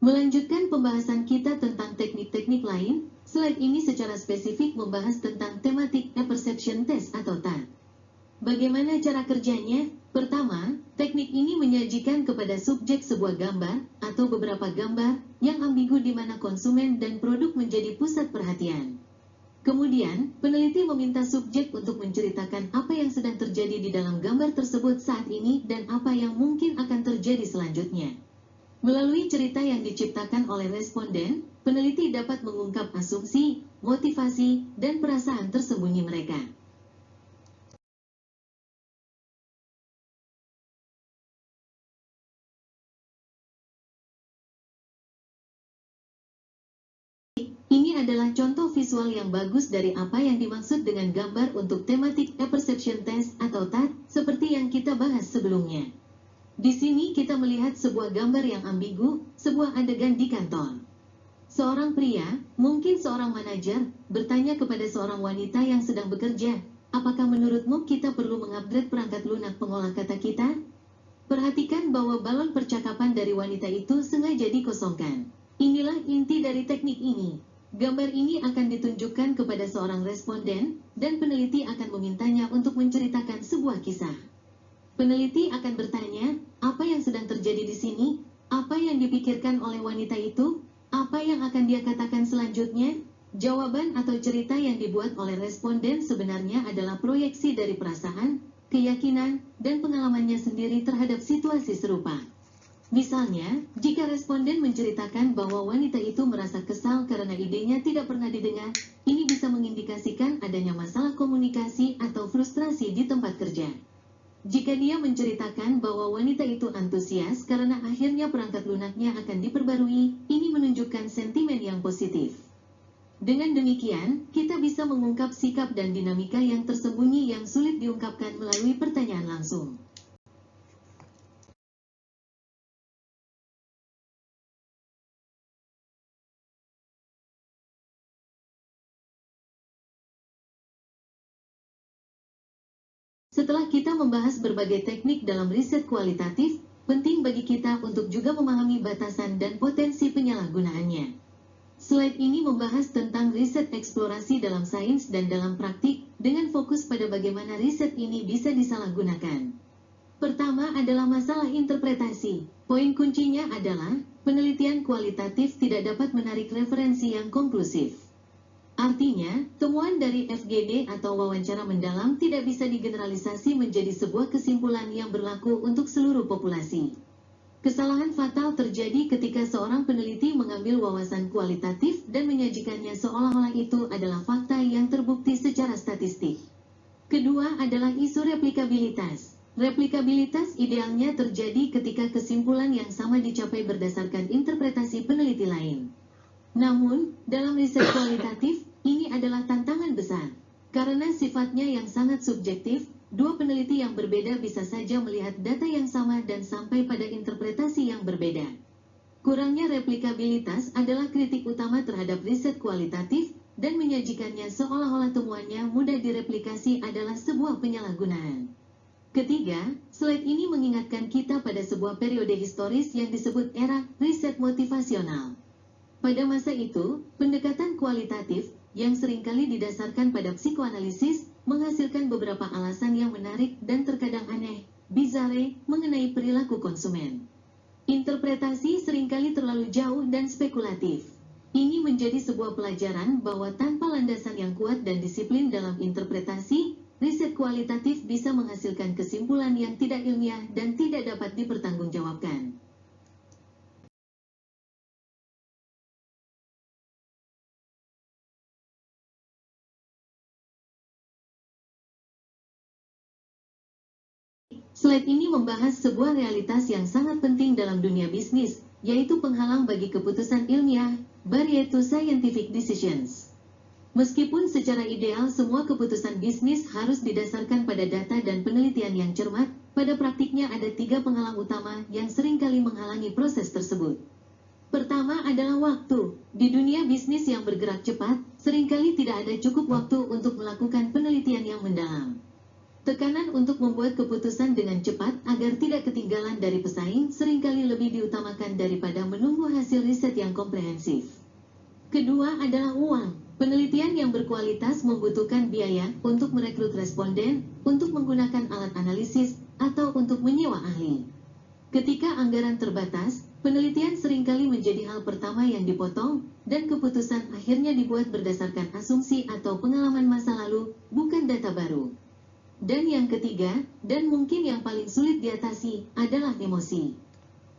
Speaker 1: Melanjutkan pembahasan kita tentang teknik-teknik lain, slide ini secara spesifik membahas tentang tematik apperception test atau TAT. Bagaimana cara kerjanya? Pertama, teknik ini menyajikan kepada subjek sebuah gambar atau beberapa gambar yang ambigu di mana konsumen dan produk menjadi pusat perhatian. Kemudian, peneliti meminta subjek untuk menceritakan apa yang sedang terjadi di dalam gambar tersebut saat ini dan apa yang mungkin akan terjadi selanjutnya. Melalui cerita yang diciptakan oleh responden, peneliti dapat mengungkap asumsi, motivasi, dan perasaan tersembunyi mereka. Ini adalah contoh visual yang bagus dari apa yang dimaksud dengan gambar untuk tematik apperception test atau TAT, seperti yang kita bahas sebelumnya. Di sini kita melihat sebuah gambar yang ambigu, sebuah adegan di kantor. Seorang pria, mungkin seorang manajer, bertanya kepada seorang wanita yang sedang bekerja, apakah menurutmu kita perlu mengupgrade perangkat lunak pengolah kata kita? Perhatikan bahwa balon percakapan dari wanita itu sengaja dikosongkan. Inilah inti dari teknik ini. Gambar ini akan ditunjukkan kepada seorang responden, dan peneliti akan memintanya untuk menceritakan sebuah kisah. Peneliti akan bertanya, apa yang sedang terjadi di sini? Apa yang dipikirkan oleh wanita itu? Apa yang akan dia katakan selanjutnya? Jawaban atau cerita yang dibuat oleh responden sebenarnya adalah proyeksi dari perasaan, keyakinan, dan pengalamannya sendiri terhadap situasi serupa. Misalnya, jika responden menceritakan bahwa wanita itu merasa kesal karena idenya tidak pernah didengar, ini bisa mengindikasikan adanya masalah komunikasi atau frustrasi di tempat kerja. Jika dia menceritakan bahwa wanita itu antusias karena akhirnya perangkat lunaknya akan diperbarui, ini menunjukkan sentimen yang positif. Dengan demikian, kita bisa mengungkap sikap dan dinamika yang tersembunyi yang sulit diungkapkan melalui pertanyaan langsung. Setelah kita membahas berbagai teknik dalam riset kualitatif, penting bagi kita untuk juga memahami batasan dan potensi penyalahgunaannya. Slide ini membahas tentang riset eksplorasi dalam sains dan dalam praktik, dengan fokus pada bagaimana riset ini bisa disalahgunakan. Pertama adalah masalah interpretasi. Poin kuncinya adalah, penelitian kualitatif tidak dapat menarik referensi yang konklusif. Artinya, temuan dari FGD atau wawancara mendalam tidak bisa digeneralisasi menjadi sebuah kesimpulan yang berlaku untuk seluruh populasi. Kesalahan fatal terjadi ketika seorang peneliti mengambil wawasan kualitatif dan menyajikannya seolah-olah itu adalah fakta yang terbukti secara statistik. Kedua adalah isu replikabilitas. Replikabilitas idealnya terjadi ketika kesimpulan yang sama dicapai berdasarkan interpretasi peneliti lain. Namun, dalam riset kualitatif, ini adalah tantangan besar. Karena sifatnya yang sangat subjektif, dua peneliti yang berbeda bisa saja melihat data yang sama dan sampai pada interpretasi yang berbeda. Kurangnya replikabilitas adalah kritik utama terhadap riset kualitatif, dan menyajikannya seolah-olah temuannya mudah direplikasi adalah sebuah penyalahgunaan. Ketiga, slide ini mengingatkan kita pada sebuah periode historis yang disebut era riset motivasional. Pada masa itu, pendekatan kualitatif, yang seringkali didasarkan pada psikoanalisis, menghasilkan beberapa alasan yang menarik dan terkadang aneh, bizarre, mengenai perilaku konsumen. Interpretasi seringkali terlalu jauh dan spekulatif. Ini menjadi sebuah pelajaran bahwa tanpa landasan yang kuat dan disiplin dalam interpretasi, riset kualitatif bisa menghasilkan kesimpulan yang tidak ilmiah dan tidak dapat dipertanggungjawabkan. Slide ini membahas sebuah realitas yang sangat penting dalam dunia bisnis, yaitu penghalang bagi keputusan ilmiah, barrier to scientific decisions. Meskipun secara ideal semua keputusan bisnis harus didasarkan pada data dan penelitian yang cermat, pada praktiknya ada 3 penghalang utama yang seringkali menghalangi proses tersebut. Pertama adalah waktu. Di dunia bisnis yang bergerak cepat, seringkali tidak ada cukup waktu untuk melakukan penelitian yang mendalam. Tekanan untuk membuat keputusan dengan cepat agar tidak ketinggalan dari pesaing seringkali lebih diutamakan daripada menunggu hasil riset yang komprehensif. Kedua adalah uang. Penelitian yang berkualitas membutuhkan biaya untuk merekrut responden, untuk menggunakan alat analisis, atau untuk menyewa ahli. Ketika anggaran terbatas, penelitian seringkali menjadi hal pertama yang dipotong, dan keputusan akhirnya dibuat berdasarkan asumsi atau pengalaman masa lalu, bukan data baru. Dan yang ketiga, dan mungkin yang paling sulit diatasi, adalah emosi.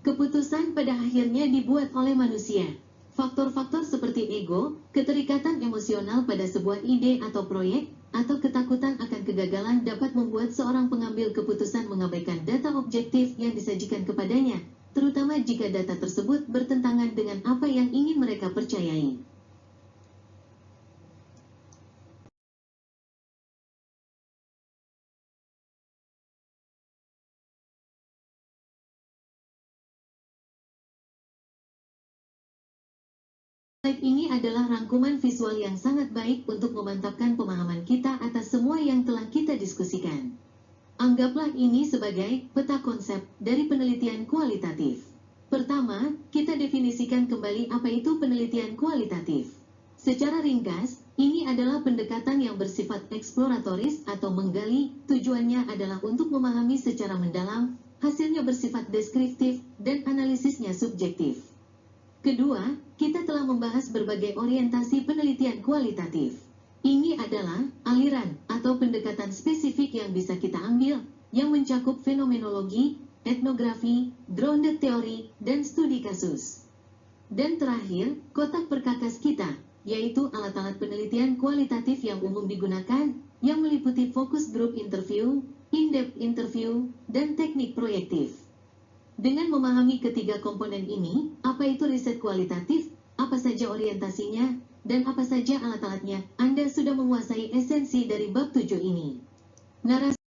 Speaker 1: Keputusan pada akhirnya dibuat oleh manusia. Faktor-faktor seperti ego, keterikatan emosional pada sebuah ide atau proyek, atau ketakutan akan kegagalan dapat membuat seorang pengambil keputusan mengabaikan data objektif yang disajikan kepadanya, terutama jika data tersebut bertentangan dengan apa yang ingin mereka percayai. Slide ini adalah rangkuman visual yang sangat baik untuk memantapkan pemahaman kita atas semua yang telah kita diskusikan. Anggaplah ini sebagai peta konsep dari penelitian kualitatif. Pertama, kita definisikan kembali apa itu penelitian kualitatif. Secara ringkas, ini adalah pendekatan yang bersifat eksploratoris atau menggali, tujuannya adalah untuk memahami secara mendalam, hasilnya bersifat deskriptif, dan analisisnya subjektif. Kedua, kita telah membahas berbagai orientasi penelitian kualitatif. Ini adalah aliran atau pendekatan spesifik yang bisa kita ambil, yang mencakup fenomenologi, etnografi, grounded theory, dan studi kasus. Dan terakhir, kotak perkakas kita, yaitu alat-alat penelitian kualitatif yang umum digunakan, yang meliputi focus group interview, in-depth interview, dan teknik proyektif. Dengan memahami ketiga komponen ini, apa itu riset kualitatif, apa saja orientasinya, dan apa saja alat-alatnya, Anda sudah menguasai esensi dari bab 7 ini. Narasi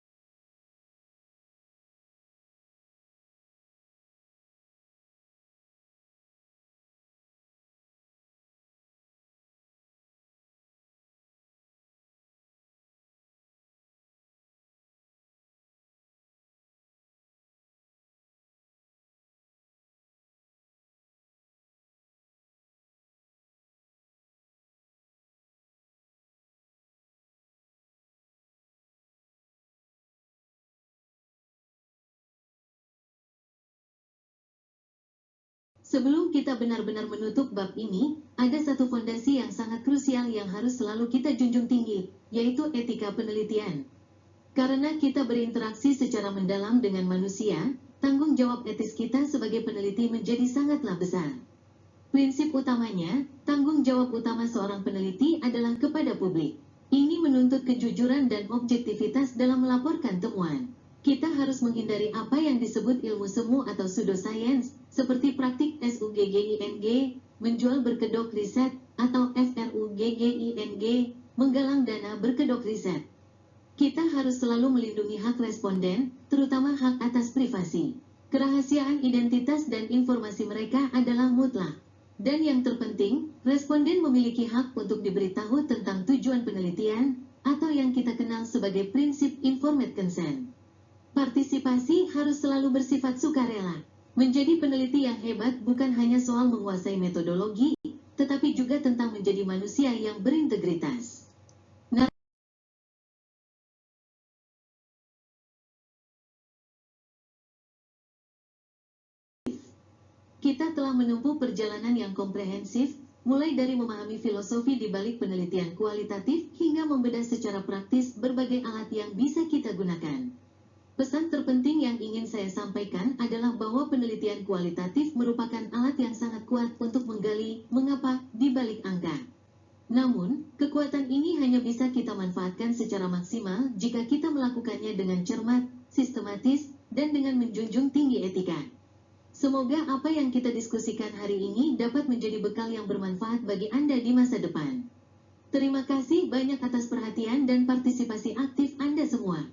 Speaker 1: Sebelum kita benar-benar menutup bab ini, ada satu fondasi yang sangat krusial yang harus selalu kita junjung tinggi, yaitu etika penelitian. Karena kita berinteraksi secara mendalam dengan manusia, tanggung jawab etis kita sebagai peneliti menjadi sangatlah besar. Prinsip utamanya, tanggung jawab utama seorang peneliti adalah kepada publik. Ini menuntut kejujuran dan objektivitas dalam melaporkan temuan. Kita harus menghindari apa yang disebut ilmu semu atau pseudoscience, seperti praktik SUGGING, menjual berkedok riset, atau FRUGGING, menggalang dana berkedok riset. Kita harus selalu melindungi hak responden, terutama hak atas privasi. Kerahasiaan identitas dan informasi mereka adalah mutlak. Dan yang terpenting, responden memiliki hak untuk diberitahu tentang tujuan penelitian, atau yang kita kenal sebagai prinsip informed consent. Partisipasi harus selalu bersifat sukarela. Menjadi peneliti yang hebat bukan hanya soal menguasai metodologi, tetapi juga tentang menjadi manusia yang berintegritas. Kita telah menempuh perjalanan yang komprehensif, mulai dari memahami filosofi di balik penelitian kualitatif hingga membedah secara praktis berbagai alat yang bisa kita gunakan. Pesan terpenting yang ingin saya sampaikan adalah bahwa penelitian kualitatif merupakan alat yang sangat kuat untuk menggali mengapa di balik angka. Namun, kekuatan ini hanya bisa kita manfaatkan secara maksimal jika kita melakukannya dengan cermat, sistematis, dan dengan menjunjung tinggi etika. Semoga apa yang kita diskusikan hari ini dapat menjadi bekal yang bermanfaat bagi Anda di masa depan. Terima kasih banyak atas perhatian dan partisipasi aktif Anda semua.